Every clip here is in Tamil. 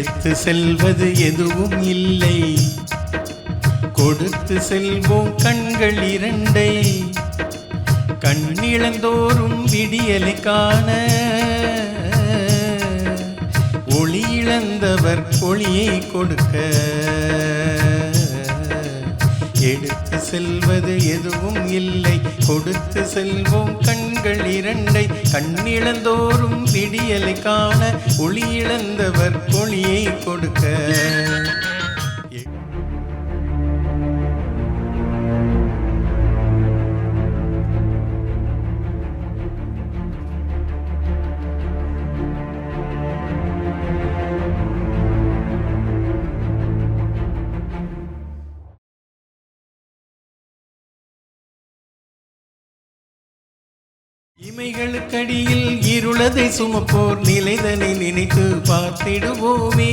எடுத்து செல்வது எதுவும் இல்லை, கொடுத்து செல்வோம் கண்கள் இரண்டை. கண்ணிழந்தோறும் விடியலை காண, ஒளி இழந்தவர் ஒளியை கொடுக்க. எடுத்து செல்வது எதுவும் இல்லை, கொடுத்து செல்வோம் கண்கள் இரண்டை. கண்ணிழந்தோறும் விடியலை காண, ஒளி இழந்தவர் ஒளியை கொடுக்க. இமைகளுக்கடியில் இருளதை சுமப்போர் நிலைதனை நினைத்து பார்த்திடுவோமே.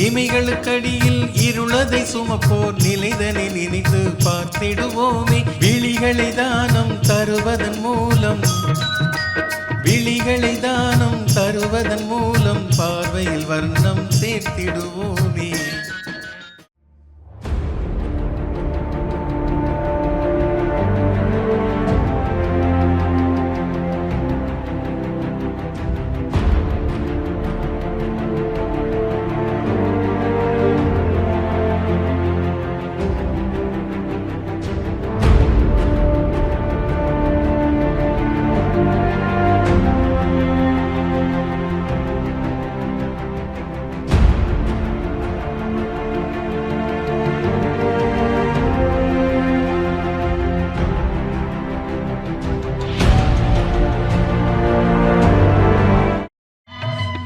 இமைகளுக்கடியில் இருளதை சுமப்போர் நிலைதனை நினைத்து பார்த்திடுவோமே. விழிகளை தானம் தருவதன் மூலம், விழிகளை தானம் தருவதன் மூலம் பார்வையில் வர்ணம் சேர்த்திடுவோமே.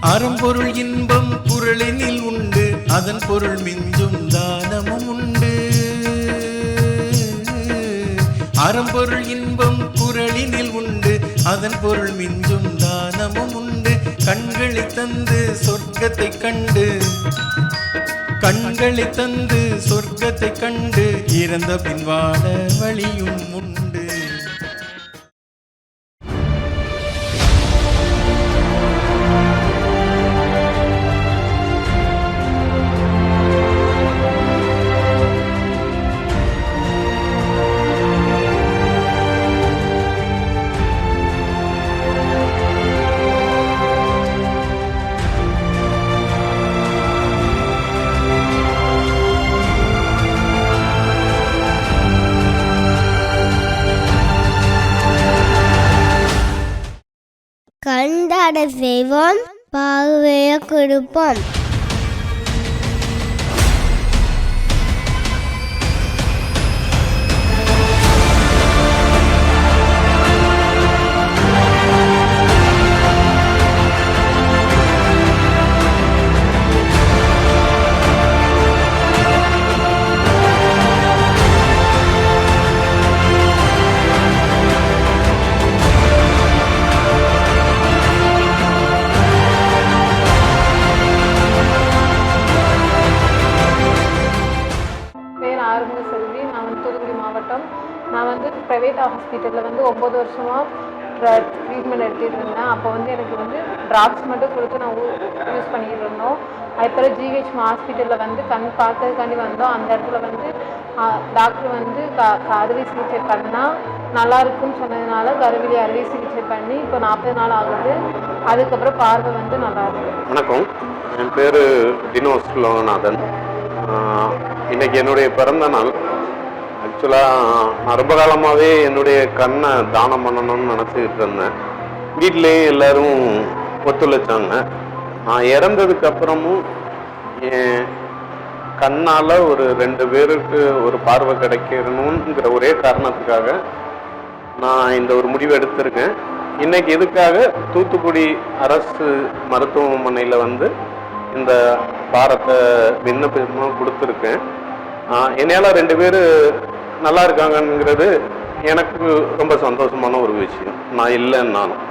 அறம்பொருள் இன்பம் குறளினில் உண்டு, அதன் பொருள் மிஞ்சும் தானமும் உண்டு. அறம்பொருள் இன்பம் குறளினில் உண்டு, அதன் பொருள் மிஞ்சும் தானமும் உண்டு. கண்களை தந்து சொர்க்கத்தை கண்டு, கண்களை தந்து சொர்க்கத்தை கண்டு, இறந்த பின் வாழ வழியும் உண்டு. கண்தாட செய்வோம், பார்வைய கொடுப்போம். நான் வந்து ப்ரைவேட் ஹாஸ்பிட்டலில் வந்து 9 வருஷமாக ட்ரீட்மெண்ட் எடுத்துகிட்டு இருந்தேன். அப்போ வந்து எனக்கு வந்து ட்ராப்ஸ் மட்டும் கொடுத்து நான் யூஸ் பண்ணிகிட்டு இருந்தோம். அதுக்கப்புறம் ஜிஹெச் ஹாஸ்பிட்டலில் வந்து கண் பார்க்கறதுக்காண்டி வந்தோம். அந்த இடத்துல வந்து டாக்டர் வந்து அறுவை சிகிச்சை பண்ணால் நல்லா இருக்குன்னு சொன்னதுனால கருவிலி அறுவை சிகிச்சை பண்ணி இப்போ 40 நாள் ஆகுது. அதுக்கப்புறம் பார்வை வந்து நல்லா இருக்கு. வணக்கம், என் பேர் டினோஸ் லோகநாதன். இன்னைக்கு என்னுடைய பிறந்த நாள். ஆக்சுவலாக நான் ரொம்ப காலமாகவே என்னுடைய கண்ணை தானம் பண்ணணும்னு நினச்சிக்கிட்டு இருந்தேன். வீட்லேயும் எல்லோரும் ஒத்துழைச்சாங்க. நான் இறந்ததுக்கு அப்புறமும் என் கண்ணால் ஒரு 2 பேருக்கு ஒரு பார்வை கிடைக்கணுங்கிற ஒரே காரணத்துக்காக நான் இந்த ஒரு முடிவு எடுத்திருக்கேன். இன்னைக்கு எதுக்காக தூத்துக்குடி அரசு மருத்துவமனையில் வந்து இந்த பாரத்தை விண்ணப்பமாக கொடுத்துருக்கேன். என்னால் 2 பேர் நல்லா இருக்காங்கங்கிறது எனக்கு ரொம்ப சந்தோஷமான ஒரு விஷயம். நான் இல்லைன்னாலும்